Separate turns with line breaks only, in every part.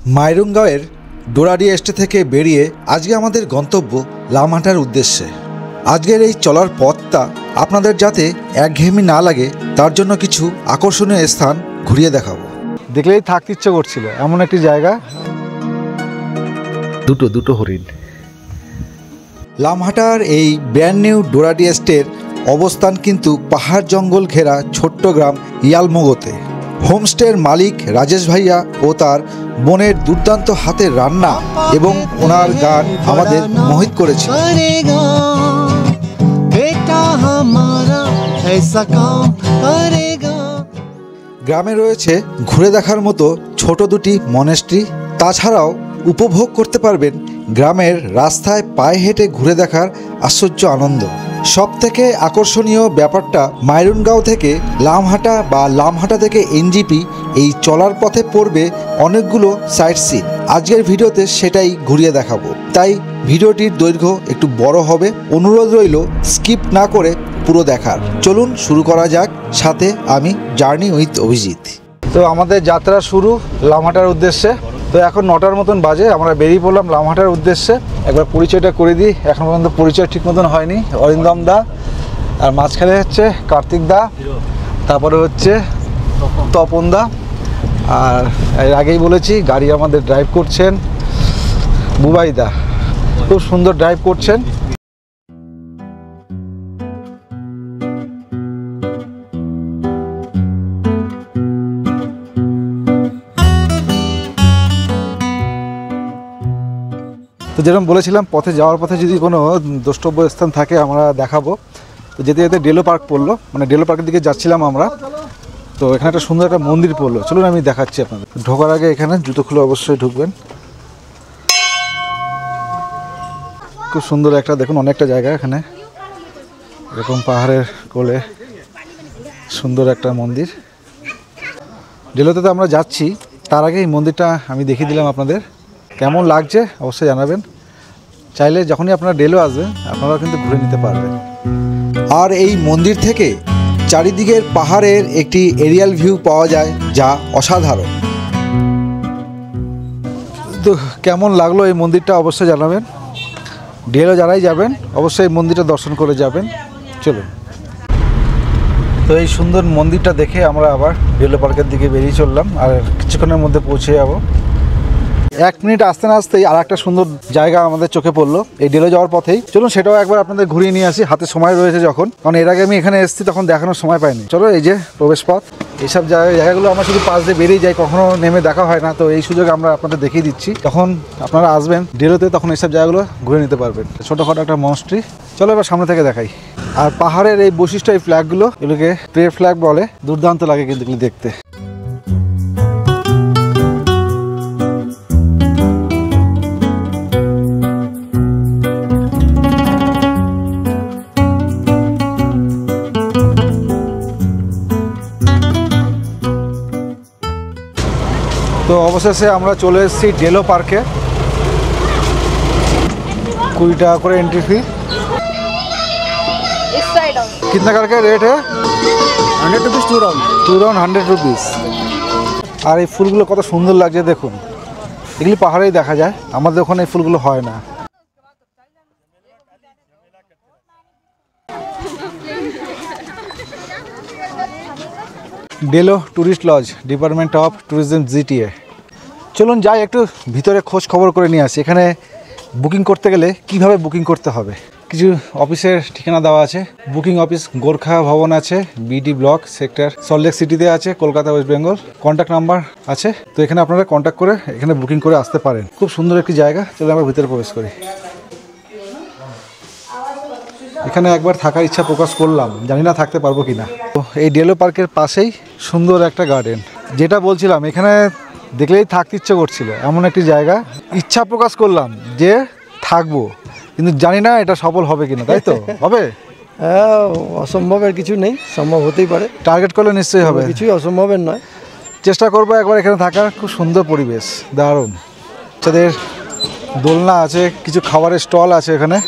মাইরুঙ্গাওয়ের ডোরাডি এস্টে থেকে বেরিয়ে আজকে আমাদের গন্তব্য লামহাটার উদ্দেশ্যে। আজকের এই চলার পথটা আপনাদের যাতে একঘেয়েমি না লাগে তার জন্য কিছু আকর্ষণীয় স্থান ঘুরিয়ে দেখাবো।
দেখলেই থাকতে ইচ্ছে করছিল, এমন একটি জায়গা। দুটো হরিণ।
লামহাটার এই ব্র্যান্ড নিউ ডোরাডি এস্টের অবস্থান কিন্তু পাহাড় জঙ্গল ঘেরা ছোট্ট গ্রাম ইয়ালমোগোতে। হোমস্টের মালিক রাজেশ ভাইয়া ও তার বোনের দুর্দান্ত হাতের রান্না এবং ওনার গান আমাদের মোহিত করেছে। গ্রামে রয়েছে ঘুরে দেখার মতো ছোট দুটি মনেস্ট্রি, তাছাড়াও উপভোগ করতে পারবেন গ্রামের রাস্তায় পায়ে হেঁটে ঘুরে দেখার আশ্চর্য আনন্দ। সবথেকে আকর্ষণীয় ব্যাপারটা মাইরুনগাঁও থেকে লামহাটা বা লামহাটা থেকে এনজিপি এই চলার পথে পড়বে অনেকগুলো সাইট সিন। আজকের ভিডিওতে সেটাই ঘুরিয়ে দেখাবো, তাই ভিডিওটির দৈর্ঘ্য একটু বড় হবে। অনুরোধ রইল স্কিপ না করে পুরো দেখার। চলুন শুরু করা যাক, সাথে আমি জার্নি উইথ অভিজিৎ।
তো আমাদের যাত্রা শুরু লামহাটার উদ্দেশ্যে। তো এখন 9টার মতন বাজে, আমরা বেরিয়ে পড়লাম লামহাটার উদ্দেশ্যে। একবার পরিচয়টা করে দিই, এখন পর্যন্ত পরিচয় ঠিক মতন হয়নি। অরিন্দম দা, আর মাঝখানে হচ্ছে কার্তিক দা, তারপরে হচ্ছে তপন দা, আর এর আগেই বলেছি গাড়ি আমাদের ড্রাইভ করছেন বুবাই দা, খুব সুন্দর ড্রাইভ করছেন। তো যেরকম বলেছিলাম, পথে যাওয়ার পথে যদি কোনো দ্রষ্টব্য স্থান থাকে আমরা দেখাবো। তো যেতে যেতে ডেলো পার্ক পড়লো, মানে ডেলো পার্কের দিকে যাচ্ছিলাম আমরা। তো এখানে একটা সুন্দর একটা মন্দির পড়লো, চলুন আমি দেখাচ্ছি আপনাদের। ঢোকার আগে এখানে জুতো খুলে অবশ্যই ঢুকবেন। খুব সুন্দর একটা, দেখুন অনেকটা জায়গা এখানে, এরকম পাহাড়ের কোলে সুন্দর একটা মন্দির। ডেলোতে তো আমরা যাচ্ছি, তার আগে এই মন্দিরটা আমি দেখিয়ে দিলাম আপনাদের। কেমন লাগছে অবশ্যই জানাবেন। চাইলে যখনই আপনারা ডেলো আসবেন আপনারা কিন্তু ঘুরে নিতে পারবেন।
আর এই মন্দির থেকে চারিদিকের পাহাড়ের একটি এরিয়াল ভিউ পাওয়া যায়, যা অসাধারণ।
তো কেমন লাগলো এই মন্দিরটা অবশ্যই জানাবেন। ডেলো যারাই যাবেন অবশ্যই এই মন্দিরটা দর্শন করে যাবেন। চলুন। তো এই সুন্দর মন্দিরটা দেখে আমরা আবার ডেলো পার্কের দিকে বেরিয়ে চললাম, আর কিছুক্ষণের মধ্যে পৌঁছে যাব। 1 মিনিট আসতে না আসতেই আর একটা সুন্দর জায়গা আমাদের চোখে পড়লো এই ডেলো যাওয়ার পথেই। চলুন সেটাও একবার আপনাদের ঘুরিয়ে নিয়ে আসি, হাতে সময় রয়েছে যখন, কারণ এর আগে আমি এখানে এসেছি তখন দেখানোর সময় পাইনি। চলো, এই যে প্রবেশ পথ, এইসব জায়গাগুলো আমরা শুধু পাশ দিয়ে বেরিয়ে যাই, কখনো নেমে দেখা হয় না। তো এই সুযোগে আমরা আপনাদের দেখিয়ে দিচ্ছি, যখন আপনারা আসবেন ডেলোতে তখন এইসব জায়গাগুলো ঘুরে নিতে পারবেন। ছোটোখাটো একটা মনস্ট্রি। চলো এবার সামনে থেকে দেখাই। আর পাহাড়ের এই বৈশিষ্ট্য, এই ফ্ল্যাগগুলো, এগুলোকে প্রে ফ্ল্যাগ বলে, দুর্দান্ত লাগে কিন্তু এগুলো দেখতে। তো অবশেষে আমরা চলে এসেছি ডেলো পার্কে। 20 টাকা করে एंट्री फी। कितना करके रेट है? 100 रुपीज़ 2 राउंड 100 रुपीज़। আর এই ফুলগুলো কত সুন্দর লাগছে দেখুন, এগুলি পাহাড়েই দেখা যায়, আমাদের ওখানে এই ফুলগুলো হয় না। Deolo tourist lodge, department of tourism, GTA. চলুন যাই একটু ভিতরে খোঁজ খবর করে নিয়ে আসি। এখানে বুকিং করতে গেলে কিভাবে বুকিং করতে হবে, কিছু অফিসের ঠিকানা দেওয়া আছে। বুকিং অফিস গোর্খা ভবন আছে, বিডি ব্লক সেক্টর, সল্টলেক সিটিতে আছে, Kolkata, West Bengal. Contact number আছে, তো এখানে আপনারা কন্ট্যাক্ট করে এখানে বুকিং করে আসতে পারেন। খুব সুন্দর একটি জায়গা। চলুন আমরা ভিতরে প্রবেশ করি। এখানে একবার থাকার ইচ্ছা প্রকাশ করলাম, জানি না থাকতে পারবো কিনা। তো এই ডেলো পার্কের পাশেই সুন্দর একটা গার্ডেন, যেটা বলছিলাম এখানে দেখলেই থাকতে ইচ্ছে করছিল, এমন একটি জায়গা। ইচ্ছা প্রকাশ করলাম যে থাকবো, কিন্তু জানি না এটা সফল হবে কিনা। তাই তো হবে?
হ্যাঁ, অসম্ভবের কিছু নেই, সম্ভব হতেই পারে।
টার্গেট করলে নিশ্চয়ই হবে,
কিছুই অসম্ভবের নয়।
চেষ্টা করবো একবার এখানে থাকার। খুব সুন্দর পরিবেশ, দারুণ। বাচ্চাদের দোলনা আছে, কিছু খাবারের স্টল আছে এখানে।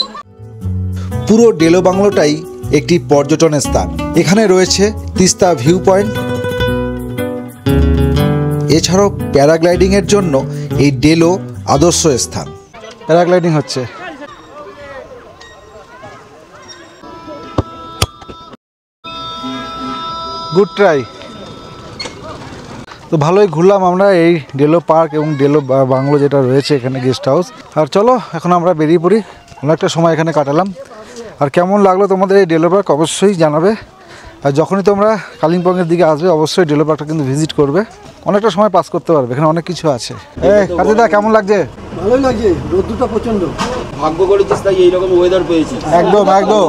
পুরো ডেলো বাংলোটাই একটি পর্যটন স্থান। এখানে রয়েছে তিস্তা ভিউ পয়েন্ট, এছাড়াও প্যারাগ্লাইডিংয়ের জন্য এই ডেলো আদর্শ স্থান।
প্যারাগ্লাইডিং হচ্ছে। Good try. তো ভালোই ঘুরলাম আমরা এই ডেলো পার্ক এবং ডেলো বাংলো যেটা রয়েছে এখানে গেস্ট হাউস। আর চলো এখন আমরা বেরিয়ে পড়ি। অনেকটা সময় এখানে কাটালাম। আর কেমন লাগলো তোমাদের এই ডেলো পার্ক অবশ্যই জানাবে। আর যখনই তোমরা কালিম্পংয়ের দিকে আসবে অবশ্যই ডেলো পার্কটা কিন্তু ভিজিট করবে, অনেকটা সময় পাস করতে পারবে, এখানে অনেক কিছু আছে। কাজেদা কেমন লাগছে?
ভালোই লাগছে, রোদ্দুরটা প্রচণ্ড।
ভাগ্য করেছিস তাই এইরকম ওয়েদার পেয়েছি।
একদম একদম,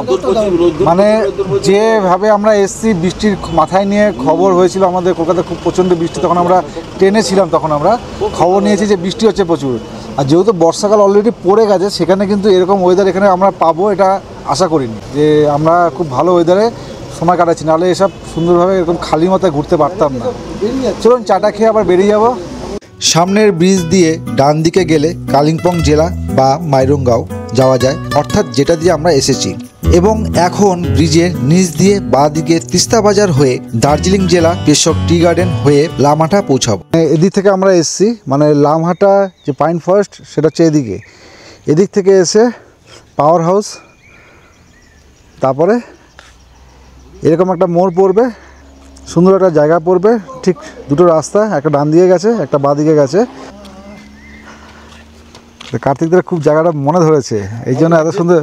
মানে যেভাবে আমরা এসছি বৃষ্টির মাথায় নিয়ে খবর হয়েছিল আমাদের কলকাতায় খুব প্রচণ্ড বৃষ্টি, তখন আমরা ট্রেনে ছিলাম, তখন আমরা খবর নিয়েছি যে বৃষ্টি হচ্ছে প্রচুর। আর যেহেতু বর্ষাকাল অলরেডি পড়ে গেছে, সেখানে কিন্তু এরকম ওয়েদার এখানে আমরা পাবো এটা আশা করিনি, যে আমরা খুব ভালো ওয়েদারে সময় কাটাচ্ছি, নাহলে এসব সুন্দরভাবে এরকম খালি মাথায় ঘুরতে পারতাম না। চলুন চাটা খেয়ে আবার বেরিয়ে যাবো।
সামনের ব্রিজ দিয়ে ডান দিকে গেলে কালিম্পং জেলা বা মাইরংগাঁও যাওয়া যায়, অর্থাৎ যেটা দিয়ে আমরা এসেছি। এবং এখন ব্রিজের নিচ দিয়ে বাঁ দিকে তিস্তা বাজার হয়ে দার্জিলিং জেলা পেশক টি গার্ডেন হয়ে লামাটা পৌঁছাবো।
এদিক থেকে আমরা এসেছি, মানে লামহাটা যে পাইন ফরেস্ট সেটা হচ্ছে এদিকে, এদিক থেকে এসে পাওয়ার হাউস, তারপরে এরকম একটা মোড় পড়বে, সুন্দর একটা জায়গা পড়বে, ঠিক দুটো রাস্তা, একটা ডান দিকে গেছে একটা বাঁ দিকে গেছে। কার্তিকদের খুব জায়গাটা মনে ধরেছে, এই জন্য এত সুন্দর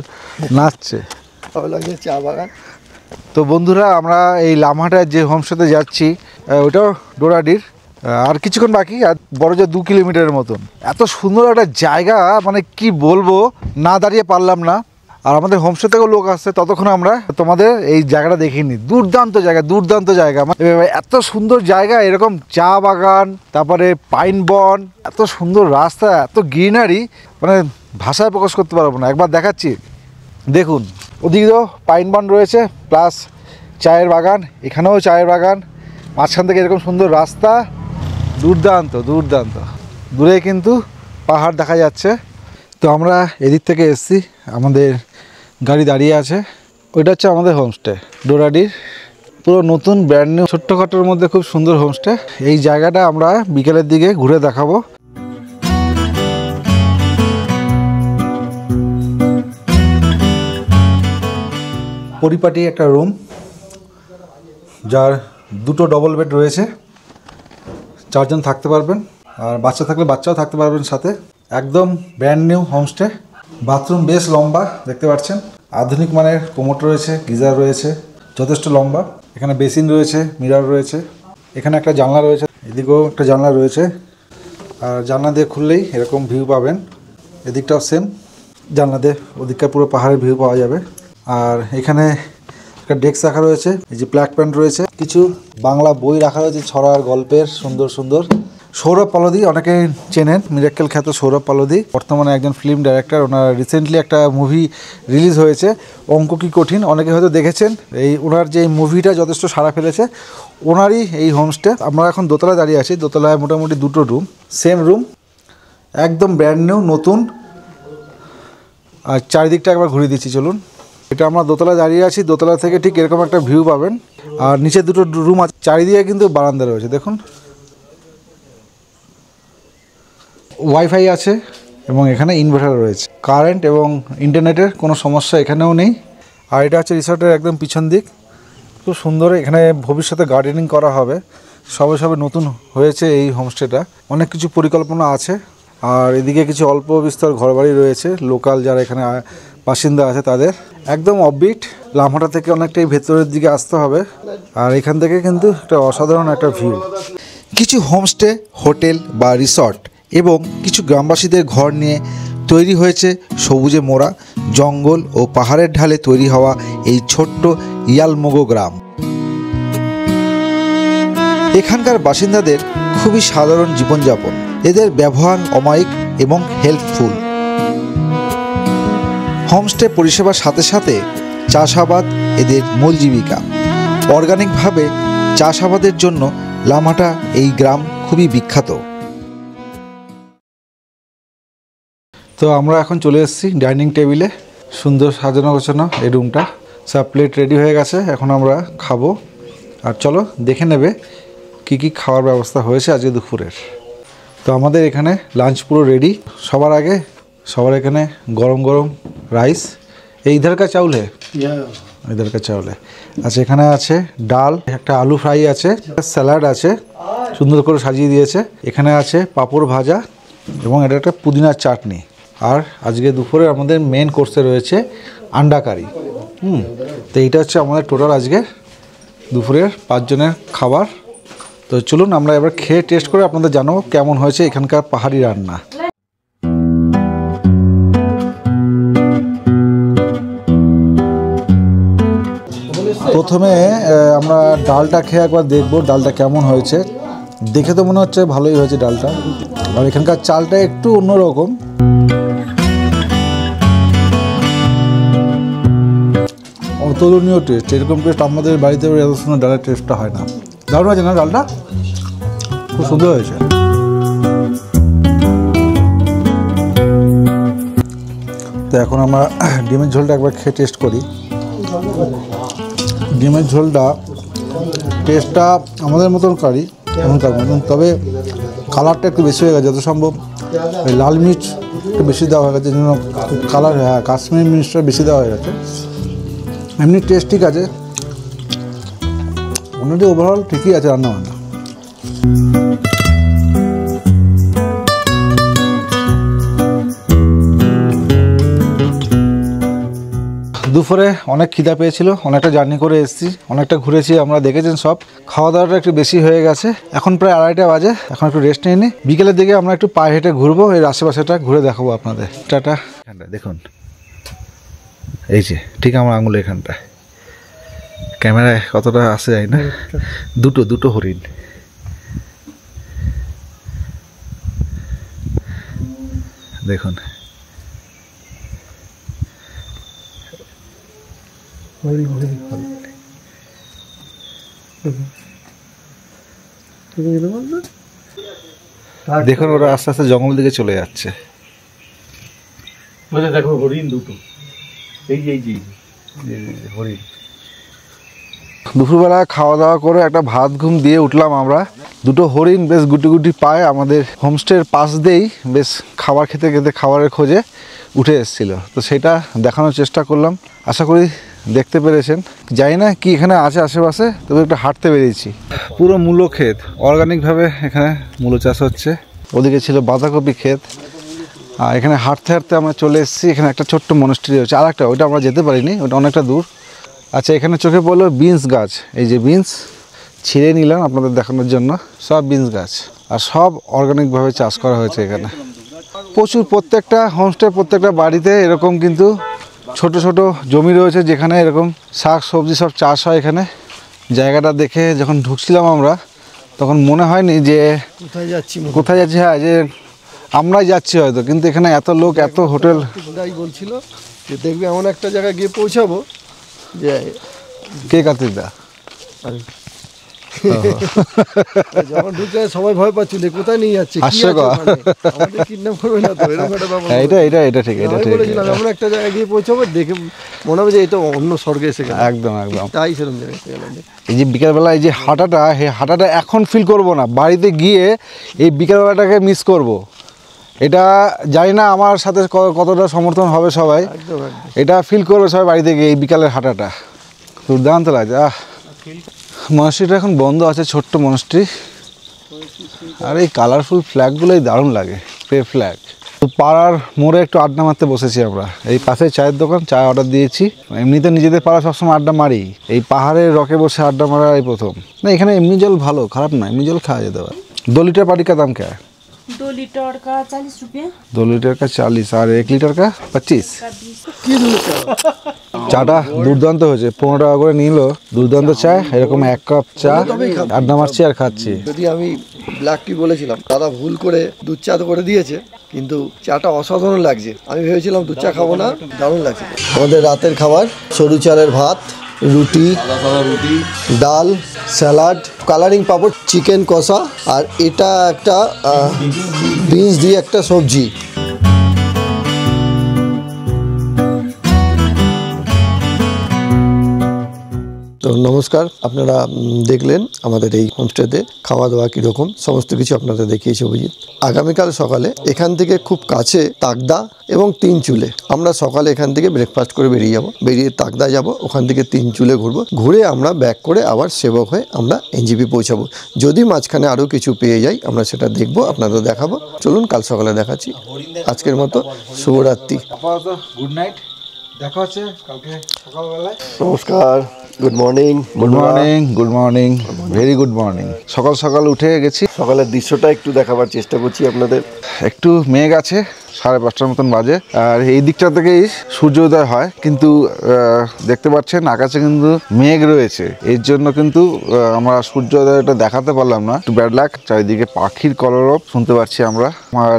নাচছে।
ভালো লাগছে, চা বাগান।
তো বন্ধুরা আমরা এই লামহাটায় যে হোমস্টেতে যাচ্ছি ওইটাও ডোরাডির, আর কিছুক্ষণ বাকি, আর বড় যে 2 কিলোমিটারের মতন। এত সুন্দর একটা জায়গা, মানে কি বলবো, না দাঁড়িয়ে পারলাম না। আর আমাদের হোমস্টে থেকেও লোক আসছে, ততক্ষণ আমরা তোমাদের এই জায়গাটা দেখিনি। দুর্দান্ত জায়গা, দুর্দান্ত জায়গা, এত সুন্দর জায়গা, এরকম চা বাগান, তারপরে পাইন বন, এত সুন্দর রাস্তা, এত গ্রিনারি, মানে ভাষায় প্রকাশ করতে পারবো না। একবার দেখাচ্ছি, দেখুন ওদিকেও পাইন বন রয়েছে, প্লাস চায়ের বাগান, এখানেও চায়ের বাগান, মাঝখান থেকে এরকম সুন্দর রাস্তা, দুর্দান্ত দুর্দান্ত। দূরে কিন্তু পাহাড় দেখা যাচ্ছে। তো আমরা এদিক থেকে এসেছি, আমাদের গাড়ি দাঁড়িয়ে আছে, ওইটা হচ্ছে আমাদের হোমস্টে ডোরাডির, পুরো নতুন ব্র্যান্ড নিউ, ছোট্টখাটোর মধ্যে খুব সুন্দর হোমস্টে। এই জায়গাটা আমরা বিকেলের দিকে ঘুরে দেখাবো। পরিপাটি একটা রুম, যার 2টো ডবল বেড রয়েছে, 4 জন থাকতে পারবেন, আর বাচ্চা থাকলে বাচ্চাও থাকতে পারবেন সাথে। একদম ব্র্যান্ড নিউ হোমস্টে। বাথরুম বেশ লম্বা, দেখতে পাচ্ছেন, আধুনিক মানের কোমোড রয়েছে, গিজার রয়েছে, যথেষ্ট লম্বা। এখানে বেসিন রয়েছে, মিরর রয়েছে, এখানে একটা জানলা রয়েছে, এদিকেও একটা জানলা রয়েছে। আর জানলা দিয়ে খুললেই এরকম ভিউ পাবেন, এদিকটাও সেম, জানলা দিয়ে ওদিককার পুরো পাহাড়ের ভিউ পাওয়া যাবে। আর এখানে একটা ডেস্ক রাখা রয়েছে, এই যে প্ল্যাক প্যান্ট রয়েছে, কিছু বাংলা বই রাখা রয়েছে, ছড়ার গল্পের, সুন্দর সুন্দর। সৌরভ পালোদি, অনেকে চেনেন, মিরাক্কেল খ্যাত সৌরভ পালোদি, বর্তমানে একজন ফিল্ম ডাইরেক্টর। ওনার রিসেন্টলি একটা মুভি রিলিজ হয়েছে, অঙ্ক কি কঠিন, অনেকে হয়তো দেখেছেন। এই ওনার যে মুভিটা যথেষ্ট সাড়া ফেলেছে, ওনারই এই হোমস্টে। আমরা এখন দোতলায় দাঁড়িয়ে আছি, দোতলায় মোটামুটি 2টো রুম, সেম রুম, একদম ব্র্যান্ড নিউ, নতুন। আর চারিদিকটা একবার ঘুরিয়ে দিচ্ছি, চলুন। এটা আমরা দোতলায় দাঁড়িয়ে আছি, দোতলা থেকে ঠিক এরকম একটা ভিউ পাবেন। আর নিচে 2টো রুম আছে, চারিদিকে কিন্তু বারান্দা রয়েছে, দেখুন। ওয়াইফাই আছে এবং এখানে ইনভার্টার রয়েছে, কারেন্ট এবং ইন্টারনেটের কোনো সমস্যা এখানেও নেই। আর এটা হচ্ছে রিসর্টের একদম পিছন দিক, খুব সুন্দর। এখানে ভবিষ্যতে গার্ডেনিং করা হবে, সবে সবে নতুন হয়েছে এই হোমস্টেটা, অনেক কিছু পরিকল্পনা আছে। আর এদিকে কিছু অল্প বিস্তর ঘরবাড়ি রয়েছে, লোকাল যারা এখানে বাসিন্দা আছে তাদের। একদম অফবিট, লামহাটা থেকে অনেকটাই ভেতরের দিকে আসতে হবে। আর এখান থেকে কিন্তু একটা অসাধারণ একটা ভিউ।
কিছু হোমস্টে, হোটেল বা রিসর্ট এবং কিছু গ্রামবাসীদের ঘর নিয়ে তৈরি হয়েছে সবুজে মোড়া জঙ্গল ও পাহাড়ের ঢালে তৈরি হওয়া এই ছোট্ট ইয়ালমোগো গ্রাম। এখানকার বাসিন্দাদের খুবই সাধারণ জীবনযাপন, এদের ব্যবহার অমায়িক এবং হেল্পফুল। হোমস্টে পরিষেবার সাথে সাথে চাষাবাদ এদের মূল জীবিকা। অর্গানিকভাবে চাষাবাদের জন্য লামাটা এই গ্রাম খুবই বিখ্যাত।
তো আমরা এখন চলে এসেছি ডাইনিং টেবিলে, সুন্দর সাজানো গোছানো এই রুমটা, সব প্লেট রেডি হয়ে গেছে, এখন আমরা খাবো। আর চলো দেখে নেবে কি কি খাওয়ার ব্যবস্থা হয়েছে আজকে দুপুরের। তো আমাদের এখানে লাঞ্চ পুরো রেডি। সবার এখানে গরম গরম রাইস, এই ইধার কা চাউল হে, ইধার কা চাউল হে। আচ্ছা, এখানে আছে ডাল, একটা আলু ফ্রাই আছে, স্যালাড আছে, সুন্দর করে সাজিয়ে দিয়েছে। এখানে আছে পাঁপড় ভাজা এবং এটা একটা পুদিনার চাটনি। আর আজকে দুপুরে আমাদের মেন কোর্সে রয়েছে আন্ডা কারি। তো এইটা হচ্ছে আমাদের টোটাল আজকে দুপুরের 5 জনের খাবার। তো চলুন আমরা এবার খেয়ে টেস্ট করে আপনাদের জানাবো কেমন হয়েছে এখানকার পাহাড়ি রান্না। প্রথমে আমরা ডালটা খেয়ে একবার দেখবো ডালটা কেমন হয়েছে। দেখে তো মনে হচ্ছে ভালোই হয়েছে ডালটা। আর এখানকার চালটা একটু অন্যরকম। অতুলনীয় টেস্ট, এরকম টেস্ট আমাদের বাড়িতে এত সুন্দর ডালের টেস্টটা হয় না। দারুণ হয়েছে না ডালটা, খুব সুন্দর হয়েছে। তো এখন আমরা ডিমের ঝোলটা একবার খেয়ে টেস্ট করি। ডিমের ঝোলটা টেস্টটা আমাদের মতন কারি এমনকার মতন, তবে কালারটা একটু বেশি হয়ে গেছে। যত সম্ভব ওই লাল মির্চ একটু বেশি দেওয়া হয়ে গেছে, জন্য কালার, হ্যাঁ কাশ্মীরি মির্চটা বেশি দেওয়া হয়ে গেছে। এমনি টেস্ট ঠিক আছে, মোটামুটি ওভারঅল ঠিকই আছে রান্না বান্না। দুপুরে অনেক খিদা পেয়েছিল, অনেকটা জার্নি করে এসেছি, অনেকটা ঘুরেছি আমরা, দেখেছেন সব। খাওয়া দাওয়াটা একটু বেশি হয়ে গেছে। এখন প্রায় 2:30 বাজে, এখন একটু রেস্ট নিয়ে নিই। বিকেলের দিকে আমরা একটু পায়ে হেঁটে ঘুরবো, এর আশেপাশেটা ঘুরে দেখাবো আপনাদের। টাটা। দেখুন এই যে ঠিক আমার আঙুল এখানটায়, ক্যামেরায় কতটা আসে যায় না। দুটো হরিণ। দেখুন দেখুন ওরা আস্তে আস্তে জঙ্গল দিকে চলে যাচ্ছে।
দেখো হরিণ দুটো, এই যে হরিণ।
দুপুরবেলা খাওয়া দাওয়া করে একটা ভাত ঘুম দিয়ে উঠলাম আমরা। দুটো হরিণ বেশ গুটি গুটি পায়ে আমাদের হোমস্টের পাশ দিয়েই বেশ খাবার খেতে খেতে খাবারের খোঁজে উঠে এসেছিলো। তো সেটা দেখানোর চেষ্টা করলাম, আশা করি দেখতে পেরেছেন। জানি না কি এখানে আছে আশেপাশে, তবে একটু হাঁটতে বেরিয়েছি। পুরো মূলো ক্ষেত, অর্গানিকভাবে এখানে মূলো চাষ হচ্ছে। ওদিকে ছিল বাঁধাকপি ক্ষেত। আর এখানে হাঁটতে হাঁটতে আমরা চলে এসেছি। এখানে একটা ছোট্ট মনস্ট্রি হচ্ছে, আর একটা, ওইটা আমরা যেতে পারিনি, ওটা অনেকটা দূর। আচ্ছা, এখানে চোখে পড়লো বিনস গাছ। এই যে বিনস ছিঁড়ে নিলাম আপনাদের দেখানোর জন্য। সব বিনস গাছ, আর সব অর্গানিকভাবে চাষ করা হয়েছে এখানে। প্রচুর, প্রত্যেকটা হোমস্টে, প্রত্যেকটা বাড়িতে এরকম কিন্তু ছোট ছোট জমি রয়েছে যেখানে এরকম শাক সবজি সব চাষ হয় এখানে। জায়গাটা দেখে যখন ঢুকছিলাম আমরা, তখন মনে হয়নি যে কোথায় যাচ্ছি। হ্যাঁ, যে আমরাই যাচ্ছি হয়তো, কিন্তু এখানে এত লোক, এত হোটেল।
বলছিল যে দেখবি এমন একটা জায়গায় গিয়ে পৌঁছাবো যে
কে কার্তিক দা
যখন ঢুকে সবাই ভয় পাচ্ছিল কোথায় নিয়ে যাচ্ছে, কিডন্যাপ করবে না তো, এরকম একটা ব্যাপার।
এটা ঠিক, এটা ঠিক।
বলেছিলাম এমন একটা জায়গায় গিয়ে পৌঁছাবো, দেখে মনে হবে যে এটা অন্য স্বর্গে এসে গেল।
একদম একদম
তাই সেরকম জায়গায় এসে গেল।
এই যে বিকেলবেলা এই যে হাঁটাটা, এই হাঁটাটা এখন ফিল করবো না, বাড়িতে গিয়ে এই বিকেলবেলাটাকে মিস করব। এটা জানি না আমার সাথে কতটা সমর্থন হবে সবাই, এটা ফিল করবে সবাই বাড়িতে গিয়ে এই বিকালের হাঁটাটা। দুর্দান্ত লাগছে। মনস্ট্রিটা এখন বন্ধ আছে, ছোট্ট মনস্ট্রি। আর এই কালারফুল ফ্ল্যাগগুলোই দারুণ লাগে, প্রে ফ্ল্যাগ। তো পাড়ার মোড়ে একটু আড্ডা মারতে বসেছি আমরা। এই পাশে চায়ের দোকান, চায় অর্ডার দিয়েছি। এমনিতে নিজেদের পাড়া সবসময় আড্ডা মারি, এই পাহাড়ের রকে বসে আড্ডা মারা এই প্রথম। না, এখানে এমনি জল ভালো, খারাপ না, এমনি জল খাওয়া যেতে পারে। 2 लीटर पानी का दाम क्या है?
2 लीटर का 40 रुपये।
2 लीटर का 40 और 1 लीटर का 25। চাটা দুর্দান্ত হয়েছে, 15 টাকা করে নিল। দুর্দান্ত চা, এরকম 1 কাপ চা আড্ডা মারছি আর খাচ্ছি।
যদি আমি ব্ল্যাক টি বলেছিলাম, দাদা ভুল করে দুধ চা তো করে দিয়েছে, কিন্তু চাটা অসাধারণ লাগছে। আমি ভেবেছিলাম দুধ চা খাবো না, দারুণ লাগছে। আমাদের রাতের খাবার সরু চালের ভাত, রুটি, ডাল, স্যালাড, কালারিং পাপড়, চিকেন কষা, আর এটা একটা বিনস দিয়ে একটা সবজি।
তো
তো নমস্কার, আপনারা দেখলেন আমাদের এই হোমস্টেতে খাওয়া দাওয়া কীরকম, সমস্ত কিছু আপনাদের দেখিয়েছি অভিজিৎ। আগামীকাল সকালে এখান থেকে খুব কাছে তাকদা এবং 3 চুলে আমরা সকালে এখান থেকে ব্রেকফাস্ট করে বেরিয়ে যাব, বেরিয়ে তাকদা যাব, ওখান থেকে 3 চুলে ঘুরবো, ঘুরে আমরা ব্যাক করে আবার সেবক হয়ে আমরা এনজিপি পৌঁছাবো। যদি মাঝখানে আরও কিছু পেয়ে যাই আমরা সেটা দেখবো, আপনাদের দেখাবো। চলুন কাল সকালে দেখাচ্ছি। আজকের মতো শুভরাত্রি,
আপাতত গুড নাইট, দেখা হচ্ছে কালকে সকালবেলায়।
নমস্কার, good morning.
Good morning, very good morning. সকাল সকাল উঠে গেছি,
সকালের দৃশ্যটা একটু দেখাবার চেষ্টা করছি আপনাদের।
একটু মেঘ আছে, 5:30টার মতন বাজে, আর এই দিকটা থেকেই সূর্যোদয় হয়, কিন্তু দেখতে পাচ্ছেন আকাশে কিন্তু মেঘ রয়েছে, এর জন্য কিন্তু আমরা সূর্যোদয়টা দেখাতে পারলাম না, একটু ব্যাড লাক। চারিদিকে পাখির কলরব শুনতে পাচ্ছি আমরা।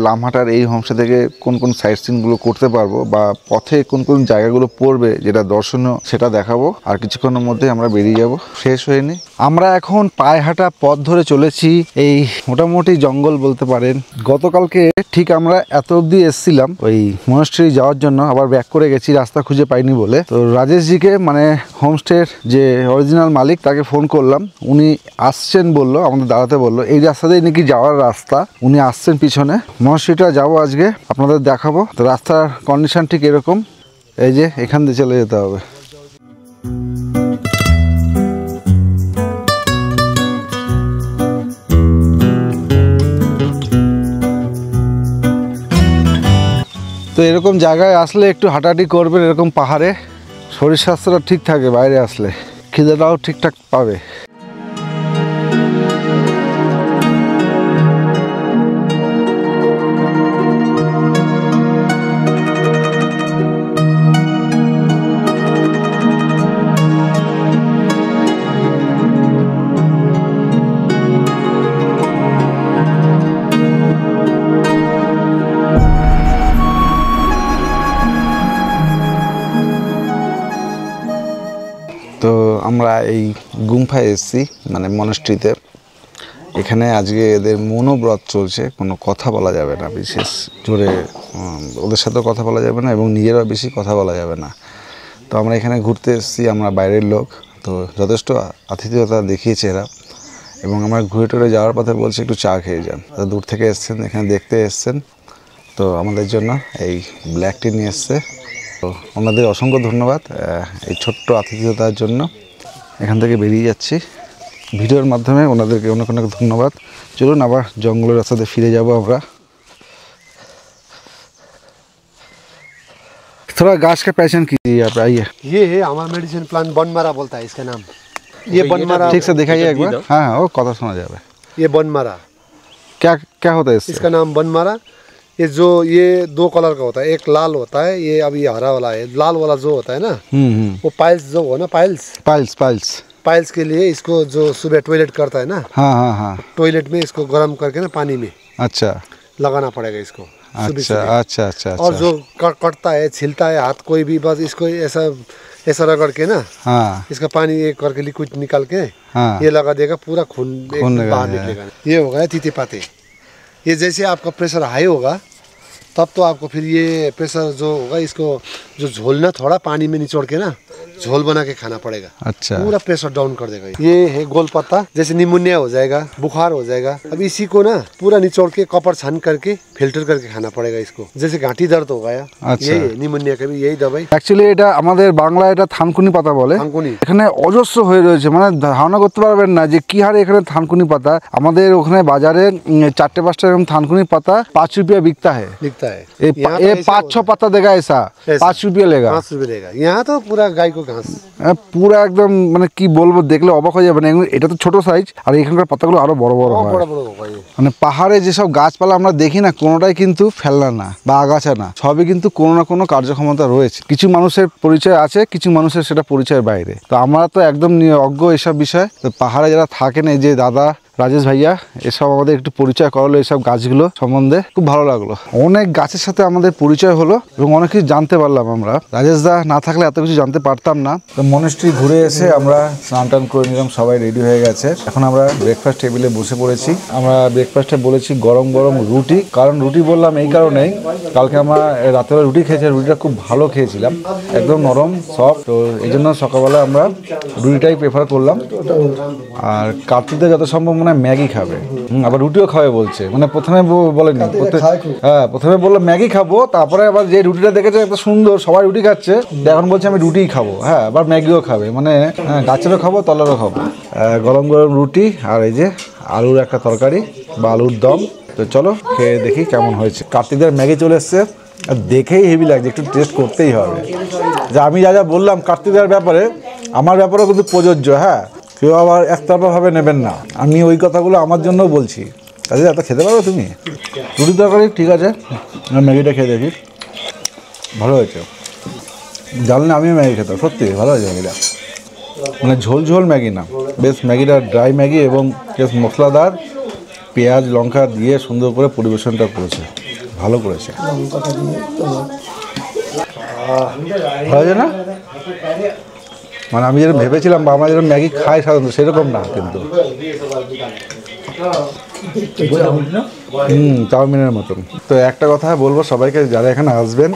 লামহাটার এই হোমস্টে থেকে কোন কোন সাইট সিনগুলো করতে পারবো বা পথে কোন কোন জায়গাগুলো পড়বে যেটা দর্শনীয় সেটা দেখাবো। আর কিছুক্ষণের মধ্যে আমরা বেরিয়ে যাব, শেষ হয়নি। আমরা এখন পায়ে হাঁটা পথ ধরে চলেছি, এই মোটামুটি জঙ্গল বলতে পারেন। গতকালকে ঠিক আমরা এত অবধি এসছিলাম ওই মনেস্ট্রি যাওয়ার জন্য, আবার ব্যাক করে গেছি রাস্তা খুঁজে পাইনি বলে। তো রাজেশজিকে মানে হোমস্টের যে অরিজিনাল মালিক তাকে ফোন করলাম, উনি আসছেন বললো, আমাদের দাঁড়াতে বললো, এই রাস্তাতেই নাকি যাওয়ার রাস্তা, উনি আসছেন পিছনে। মনেস্ট্রিটা যাবো আজকে, আপনাদের দেখাবো। তো রাস্তার কন্ডিশন ঠিক এরকম, এই যে এখান দিয়ে চলে যেতে হবে। তো এরকম জায়গায় আসলে একটু হাঁটাহাঁটি করবেন, এরকম পাহাড়ে, শরীর স্বাস্থ্যটা ঠিক থাকে, বাইরে আসলে খিদেটাও ঠিকঠাক পাবে। তো আমরা এই গুম্ফায় এসেছি, মানে মনেস্ট্রিতে। এখানে আজকে এদের মনোব্রত চলছে, কোনো কথা বলা যাবে না, বিশেষ জোরে ওদের সাথেও কথা বলা যাবে না এবং নিজেরাও বেশি কথা বলা যাবে না। তো আমরা এখানে ঘুরতে এসেছি, আমরা বাইরের লোক, তো যথেষ্ট আতিথেয়তা দেখিয়েছে এরা, এবং আমরা ঘুরে টুরে যাওয়ার পথে বলছি একটু চা খেয়ে যান। তো দূর থেকে এসছেন, এখানে দেখতে এসছেন, তো আমাদের জন্য এই ব্ল্যাক টি নিয়ে এসছে। তো ওনাদের অসংখ্য ধন্যবাদ এই ছোট্ট আতিথেয়তার জন্য। এখান থেকে বেরিয়ে যাচ্ছি ভিডিওর মাধ্যমে, ওনাদেরকে অনেক অনেক ধন্যবাদ। চলুন আবার জঙ্গলের রাস্তাতে ফিরে যাব আমরা। थोड़ा घास का पैशन कीजिए आप, आइए।
ये है हमारा मेडिसिन प्लांट बनमारा बोलता है इसका नाम। ये बनमारा
ठीक से दिखाइए एक बार। हाँ हाँ, वो कथा सुना जाए।
ये बनमारा
क्या क्या होता है इससे?
इसका नाम बनमारा। ये 2 कलर का होता है, एक लाल होता है, ये अभी हरा वाला है। लाल वाला जो होता है ना, वो पाइल्स जो हो ना, पाइल्स के लिए इसको जो सुबह टॉयलेट करता है ना,
हाँ हाँ हाँ,
टॉयलेट में इसको गर्म करके ना पानी में
अच्छा
लगाना पड़ेगा इसको।
अच्छा अच्छा अच्छा।
और जो कटता है, छिलता है हाथ कोई भी, बस इसको ऐसा रगड़ के ना,
हाँ
इसका पानी एक करके लिक्विड निकाल के
हाँ,
ये लगा देगा, पूरा खून
निकल
बाहर निकलेगा। ये होगा तीते पाते। ये जैसे आपका प्रेशर हाई होगा तब तो आपको फिर ये प्रेशर जो होगा, इसको जो झोलना थोड़ा पानी में निचोड़ के ना झोल बना के खाना पड़ेगा।
अच्छा,
पूरा प्रेशर डाउन कर देगा। ये है गोल पत्ता, जैसे निमोनिया हो जाएगा, बुखार हो जाएगा, अब इसी को ना पूरा निचोड़ के कपर छान करके फिल्टर करके खाना पड़ेगा इसको। जैसे घाटी दर्द हो गया,
अच्छा,
यही निमोनिया का भी यही दवाई।
অ্যাকচুয়ালি এটা আমাদের বাংলা এটা থানকুনি পাতা বলে।
থানকুনি
এখানে অজস্র হয়ে রয়েছে, মানে ধারণা করতে পারবেন না যে কি হারে এখানে থানকুনি পাতা। আমাদের ওখানে বাজারে 4-5টা এরকম থানকুনি পাতা 5 रुपया बिकता है। ये 5-6 पत्ता देगा ऐसा, 5 रुपया लेगा।
5 रुपये लेगा। यहाँ तो पूरा गाय को घास,
পুরো একদম, মানে কি বলবো, দেখলে অবাক হয়ে যাবে। এটা তো ছোট সাইজ, আর এখানকার পাতাগুলো আরো বড় বড় হয়। মানে পাহাড়ে যেসব গাছপালা আমরা দেখি না, কোনোটাই কিন্তু ফেলনা না বা আগাছা না, সবই কিন্তু কোনো না কোনো কার্যক্ষমতা রয়েছে। কিছু মানুষের পরিচয় আছে, কিছু মানুষের সেটা পরিচয়ের বাইরে। তো আমরা তো একদম অজ্ঞ এসব বিষয়ে। তো পাহাড়ে যারা থাকেন, এই যে দাদা রাজেশ ভাইয়া এসব আমাদের একটু পরিচয় করালো এইসব গাছগুলো সম্বন্ধে, খুব ভালো লাগলো। অনেক গাছের সাথে আমাদের পরিচয় হলো এবং অনেক কিছু জানতে পারলাম আমরা। রাজেশ দা না থাকলে এত কিছু জানতে পারতাম না। তো মনেস্ট্রি ঘুরে এসে আমরা স্নান টান করে নিলাম, সবাই রেডি হয়ে গেছে। এখন আমরা ব্রেকফাস্ট টেবিলে বসে পড়েছি। আমরা ব্রেকফাস্টে বলেছি গরম গরম রুটি, কারণ রুটি বললাম এই কারণেই কালকে আমরা রাতেবেলা রুটি খেয়েছি, রুটিটা খুব ভালো খেয়েছিলাম, একদম নরম সফট। তো এই জন্য সকালবেলা আমরা রুটিটাই প্রেফার করলাম। আর কার্তিকদের যত সম্ভব মনে হয় ম্যাগি খাবে, আবার রুটিও খাবে বলছে, মানে প্রথমে বলেনি, হ্যাঁ প্রথমে বললো ম্যাগি খাবো, তারপরে আবার যে রুটিটা দেখেছে এত সুন্দর সবাই রুটি খাচ্ছে, এখন বলছে আমি রুটিই খাবো, হ্যাঁ আবার ম্যাগিও খাবে, মানে হ্যাঁ গাছেরও খাবো তলারও খাবো। গরম গরম রুটি আর এই যে আলুর একটা তরকারি বা আলুর দম। তো চলো খেয়ে দেখি কেমন হয়েছে। কার্তিকদের ম্যাগি চলে এসছে, আর দেখেই হেভি লাগছে, একটু টেস্ট করতেই হবে। যে আমি যা যা বললাম কার্তিকদের ব্যাপারে, আমার ব্যাপারেও কিন্তু প্রযোজ্য, হ্যাঁ কেউ আবার একতরফাভাবে নেবেন না, আমি ওই কথাগুলো আমার জন্যও বলছি। তাহলে এত খেতে পারো তুমি? রুটি তরকারি ঠিক আছে, ম্যাগিটা খেয়ে দেখি, ভালো হয়েছে। জানলে আমিও ম্যাগি খেতাম, সত্যি ভালো হয়েছে ম্যাগিটা, মানে ঝোল ঝোল ম্যাগি না, বেশ ম্যাগিটা ড্রাই ম্যাগি এবং বেশ মশলাদার, পেঁয়াজ লঙ্কা দিয়ে সুন্দর করে পরিবেশনটা করেছে, ভালো করেছে। হয়েছে না? মানে আমি যেরকম ভেবেছিলাম বা আমরা যেরকম ম্যাগি খাই সাধারণত সেরকম না কিন্তু, চাউমিনের মতন। তো একটা কথা বলবো সবাইকে, যারা এখানে আসবেন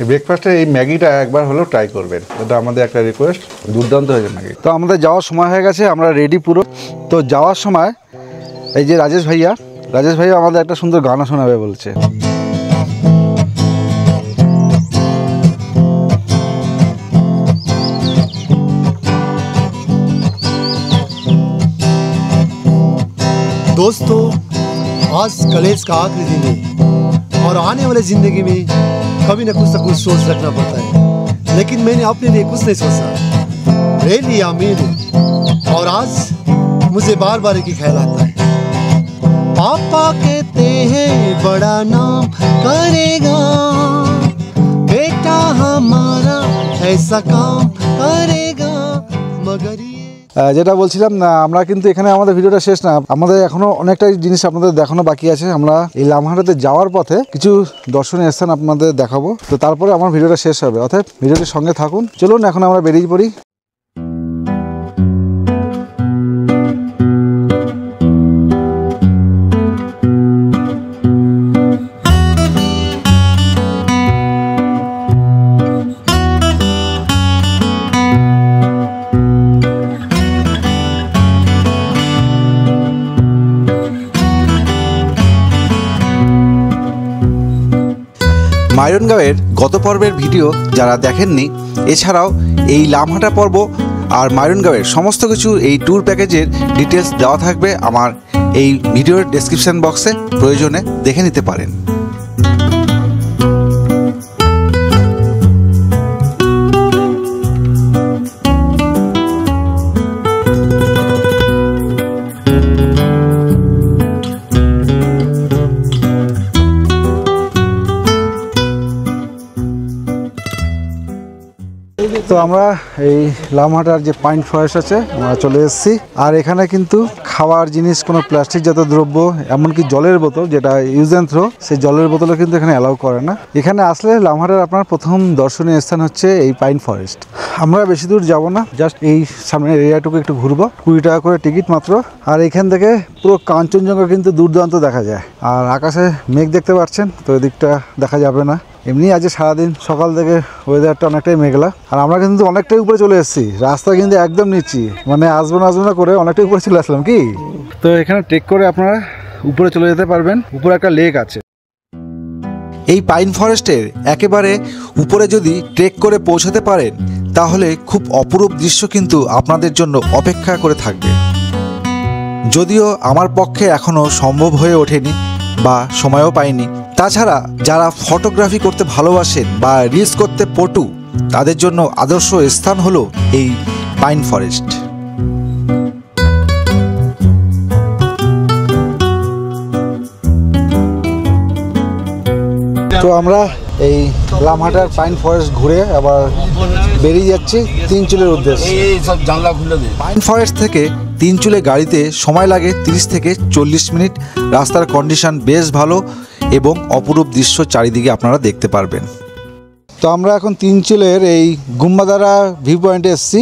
এই ব্রেকফাস্টে এই ম্যাগিটা একবার হলেও ট্রাই করবেন, এটা আমাদের একটা রিকোয়েস্ট, দুর্দান্ত হয়েছে ম্যাগি। তো আমাদের যাওয়ার সময় হয়ে গেছে, আমরা রেডি পুরো। তো যাওয়ার সময় এই যে রাজেশ ভাইয়া আমাদের একটা সুন্দর গানা শোনাবে বলছে।
दोस्तों, आज कॉलेज का आखिरी दिन है और आने वाले ज़िंदगी में कभी न कुछ सोच रखना पड़ता है, लेकिन मैंने अपने लिए कुछ नहीं सोचा, रेली या मेरी। और आज मुझे बार बार एक ही ख्याल आता है, पापा कहते हैं बड़ा नाम करेगा बेटा हमारा, ऐसा काम करेगा मगर
যেটা বলছিলাম না, আমরা কিন্তু এখানে আমাদের ভিডিওটা শেষ না, আমাদের এখনো অনেকটা জিনিস আপনাদের দেখানো বাকি আছে। আমরা এই লামহাটাতে যাওয়ার পথে কিছু দর্শনীয় স্থান আপনাদের দেখাবো, তো তারপরে আমার ভিডিওটা শেষ হবে, অর্থাৎ ভিডিওটির সঙ্গে থাকুন। চলুন এখন আমরা বেরিয়ে পড়ি।
মাইরনগাঁওয়ের গত পর্বের ভিডিও যারা দেখেননি, এছাড়াও এই লামহাটা পর্ব আর মাইরনগাঁওয়ের সমস্ত কিছু এই ট্যুর প্যাকেজের ডিটেলস দেওয়া থাকবে আমার এই ভিডিওর ডেসক্রিপশন বক্সে, প্রয়োজনে দেখে নিতে পারেন।
তো আমরা এই লামহাটার যে পাইন ফরেস্ট আছে আমরা চলে এসেছি, আর এখানে কিন্তু খাওয়ার জিনিস, কোনো প্লাস্টিকজাত দ্রব্য, এমনকি জলের বোতল যেটা ইউজ অ্যান্ড থ্রো, সেই জলের বোতলও কিন্তু এখানে অ্যালাউ করে না। এখানে আসলে লামহাটার আপনার প্রথম দর্শনীয় স্থান হচ্ছে এই পাইন ফরেস্ট। আমরা বেশি দূর যাব না, জাস্ট এই সামনের এরিয়াটুকু একটু ঘুরবো, 20 টাকা করে টিকিট মাত্র। আর এখান থেকে পুরো কাঞ্চনজঙ্ঘা কিন্তু দুর্দান্ত দেখা যায়, আর আকাশে মেঘ দেখতে পাচ্ছেন, তো এদিকটা দেখা যাবে না। এমনি আজ সারাদিন সকাল থেকে ওয়েদারটা অনেকটাই মেঘলা, আর আমরা কিন্তু অনেকটাই উপরে চলে এসেছি, রাস্তা কিন্তু একদম নিচ্ছি, মানে আসবো না করে অনেকটাই উপরে চলে আসলাম কি। তো এখানে ট্রেক করে আপনারা উপরে চলে যেতে পারবেন, উপরে একটা লেক আছে।
এই পাইন ফরেস্টের একেবারে উপরে যদি ট্রেক করে পৌঁছাতে পারেন, তাহলে খুব অপরূপ দৃশ্য কিন্তু আপনাদের জন্য অপেক্ষা করে থাকবে। যদিও আমার পক্ষে এখনও সম্ভব হয়ে ওঠেনি বা সময়ও পাইনি। তাছাড়া যারা ফটোগ্রাফি করতে ভালোবাসেন বা রিলস করতে পটু, তাদের জন্য আদর্শ স্থান হলো এই পাইন ফরেস্ট।
তো আমরা এই লামহাটার পাইন ফরেস্ট ঘুরে আবার বেরিয়ে যাচ্ছি তিনচুলের উদ্দেশ্যে।
এই সব জানলা খুলে দে।
পাইন ফরেস্ট থেকে তিনচুলে গাড়িতে সময় লাগে 30 থেকে 40 মিনিট। রাস্তার কন্ডিশন বেশ ভালো এবং অপরূপ দৃশ্য চারিদিকে আপনারা দেখতে পারবেন।
তো আমরা এখন তিনচুলের এই গুম্বাদারা ভিউ পয়েন্টে এসেছি।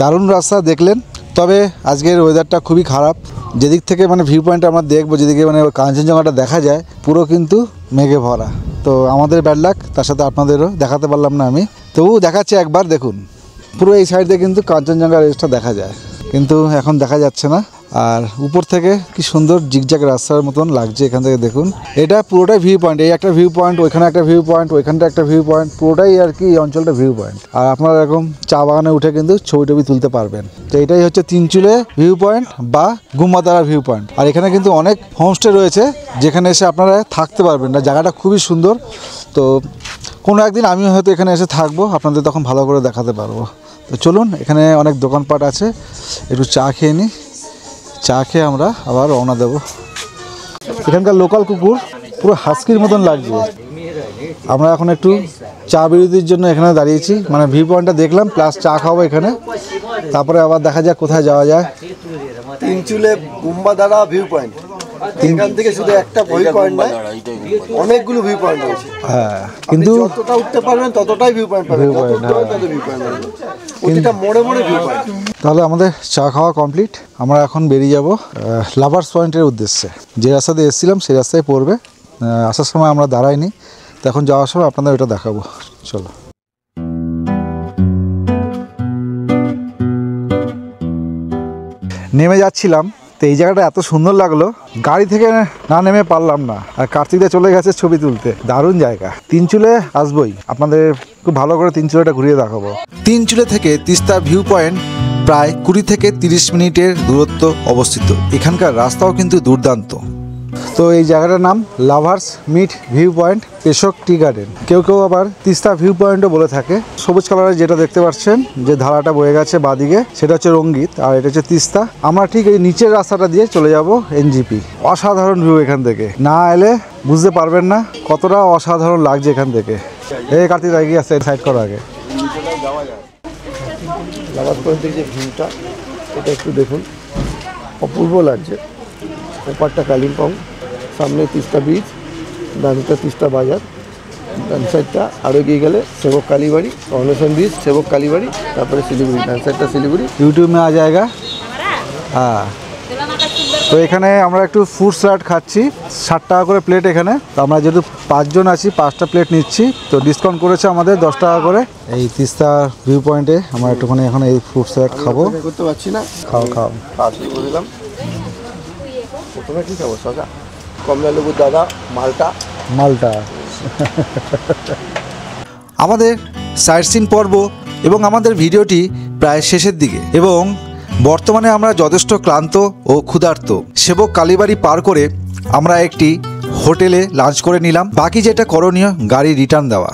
দারুণ রাস্তা দেখলেন, তবে আজকের ওয়েদারটা খুবই খারাপ। যেদিক থেকে মানে ভিউ পয়েন্টটা আমরা দেখবো, যেদিকে মানে কাঞ্চনজঙ্ঘাটা দেখা যায়, পুরো কিন্তু মেঘে ভরা। তো আমাদের ব্যাড লাক, তার সাথে আপনাদেরও দেখাতে পারলাম না আমি। তবু দেখাচ্ছি, একবার দেখুন। পুরো এই সাইড দিয়ে কিন্তু কাঞ্চনজঙ্ঘা রেঞ্জটা দেখা যায়, কিন্তু এখন দেখা যাচ্ছে না। আর উপর থেকে কি সুন্দর জিগজ্যাগ রাস্তার মতন লাগছে এখান থেকে দেখুন। এটা পুরোটাই ভিউ পয়েন্ট। এই একটা ভিউ পয়েন্ট, ওইখানে একটা ভিউ পয়েন্ট, ওইখানটা একটা ভিউ পয়েন্ট, পুরোটাই আর কি এই অঞ্চলটা ভিউ পয়েন্ট। আর আপনারা এরকম চা বাগানে উঠে কিন্তু ছবি টবি তুলতে পারবেন। তো এটাই হচ্ছে তিনচুলে ভিউ পয়েন্ট বা গুম্বাদারা ভিউ পয়েন্ট। আর এখানে কিন্তু অনেক হোমস্টে রয়েছে যেখানে এসে আপনারা থাকতে পারবেন। না, জায়গাটা খুবই সুন্দর। তো কোনো একদিন আমি হয়তো এখানে এসে থাকবো, আপনাদের তখন ভালো করে দেখাতে পারবো। তো চলুন, এখানে অনেক দোকানপাট আছে, একটু চা খেয়ে নিই। চা খেয়ে আমরা আবার রওনা দেব। এখানকার লোকাল কুকুর পুরো হাস্কির মতন লাগছে। আমরা এখন একটু চা বিরতির জন্য এখানে দাঁড়িয়েছি, মানে ভিউ পয়েন্টটা দেখলাম প্লাস চা খাবো এখানে, তারপরে আবার দেখা যাক কোথায় যাওয়া যায়।
তিনচুলে গুম্বাদারা ভিউ পয়েন্ট, এখান থেকে শুধু একটা ভিউ পয়েন্ট নয়, অনেকগুলো ভিউ পয়েন্ট রয়েছে।
হ্যাঁ, কিন্তু
যতটা উঠতে পারবেন ততটাই ভিউ পয়েন্ট পাবেন, প্রতিটা মোড়ে মোড়ে ভিউ পয়েন্ট।
তাহলে আমাদের চা খাওয়া কমপ্লিট। আমরা এখন বেরিয়ে যাব লাভার্স পয়েন্টের উদ্দেশ্যে। যে রাস্তা দিয়ে এসেছিলাম সেই রাস্তায় পড়বে। আসার সময় আমরা দাঁড়াইনি, তো এখন যাওয়ার সময় আপনাদের ওটা দেখাবো। চলো। নেমে যাচ্ছিলাম, তো এই জায়গাটা এত সুন্দর লাগলো, গাড়ি থেকে না নেমে পারলাম না। আর কার্তিকদা চলে গেছে ছবি তুলতে। দারুণ জায়গা। তিনচুলে আসবোই, আপনাদের খুব ভালো করে তিনচুলেটা ঘুরিয়ে দেখাবো।
তিনচুলে থেকে তিস্তা ভিউ পয়েন্ট প্রায় 20 থেকে 30 মিনিটের দূরত্ব অবস্থিত। এখানকার রাস্তাও কিন্তু দুর্দান্ত।
তো এই জায়গাটার নাম লাভার্স মিট ভিউ পয়েন্ট, পেশক টি গার্ডেন। কেউ কেউ আবার তিস্তা ভিউ পয়েন্টও বলে থাকে। সবুজ কালারের যেটা দেখতে পাচ্ছেন, যে ধারাটা বয়ে গেছে বাদিকে, সেটা হচ্ছে রঙ্গিত, আর এটা হচ্ছে তিস্তা। আমরা ঠিক এই নিচের রাস্তাটা দিয়ে চলে যাব এনজিপি। অসাধারণ ভিউ এখান থেকে, না এলে বুঝতে পারবেন না কতটা অসাধারণ লাগছে এখান থেকে। এই কার্তিক এগিয়ে আসছে, সাইড করার আগে।
লাভার্স পয়েন্টের যে ভিউটা, এটা একটু দেখুন, অপূর্ব লাগছে। ওপারটা কালিম্পং, সামনে তিস্তা ব্রিজ, ডানটা তিস্তা বাজার, ডান সাইডটা আরও এগিয়ে গেলে সেবক কালীবাড়ি, অন্বেষণ ব্রিজ, সেবক কালীবাড়ি, তারপরে শিলিগুড়ি, ডান সাইডটা শিলিগুড়ি।
ইউটিউব মে আ জায়গা। হ্যাঁ, তো এখানে আমরা একটু ফুড স্যালাড খাচ্ছি, 60 টাকা করে প্লেট এখানে। তো আমরা যেহেতু 5 জন আছি, 5টা প্লেট নিচ্ছি, তো ডিসকাউন্ট করেছে আমাদের 10 টাকা করে। এই তিস্তা ভিউ পয়েন্টে আমরা একটুখানি এখন এই ফুড স্যালাড খাবো।
করতে পারছি না,
খাও খাও।
শুরু করে দিলাম। প্রথমে কী খাবো? শশা, কমলা লেবুর দাদা, মালটা।
আমাদের সাইট সিন পর্ব এবং আমাদের ভিডিওটি প্রায় শেষের দিকে, এবং বর্তমানে আমরা যথেষ্ট ক্লান্ত ও ক্ষুধার্ত। সেবক কালীবাড়ি পার করে আমরা একটি হোটেলে লাঞ্চ করে নিলাম। বাকি যেটা করণীয়, গাড়ি রিটার্ন দেওয়া।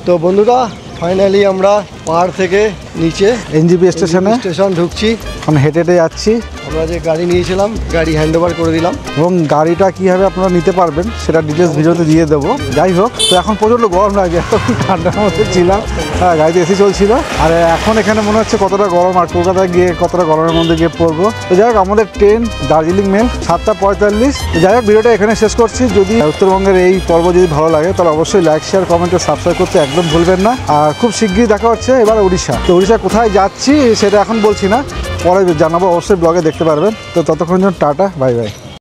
তো বন্ধুরা, ফাইনালি আমরা পাহাড় থেকে নিচে
এনজিপি স্টেশন
ঢুকছি।
এখন হেঁটে হেঁটে যাচ্ছি।
আমরা যে গাড়ি নিয়েছিলাম, গাড়ি হ্যান্ড ওভার করে দিলাম,
এবং গাড়িটা কীভাবে আপনারা নিতে পারবেন সেটা ডিটেলস ভিডিওতে দিয়ে দেবো। যাই হোক, তো এখন প্রচণ্ড গরম লাগে, এত ঠান্ডার মধ্যে ছিলাম। হ্যাঁ, গাড়িতে এসি চলছিল। আর এখন এখানে মনে হচ্ছে কতটা গরম, আর কলকাতায় গিয়ে কতটা গরমের মধ্যে গিয়ে পড়বো। তো যাই হোক, আমাদের ট্রেন দার্জিলিং মেল 7:45। যাই হোক, ভিডিওটা এখানে শেষ করছি। যদি উত্তরবঙ্গের এই পর্ব যদি ভালো লাগে, তাহলে অবশ্যই লাইক, শেয়ার, কমেন্ট ও সাবস্ক্রাইব করতে একদম ভুলবেন না। আর খুব শিগগিরই দেখা হচ্ছে এবার উড়িষ্যা। তো উড়িষ্যা কোথায় যাচ্ছি সেটা এখন বলছি না, পরে জানাবো, অবশ্যই ব্লগে দেখতে পারবেন। তো ততক্ষণ জন্য টাটা, বাই বাই।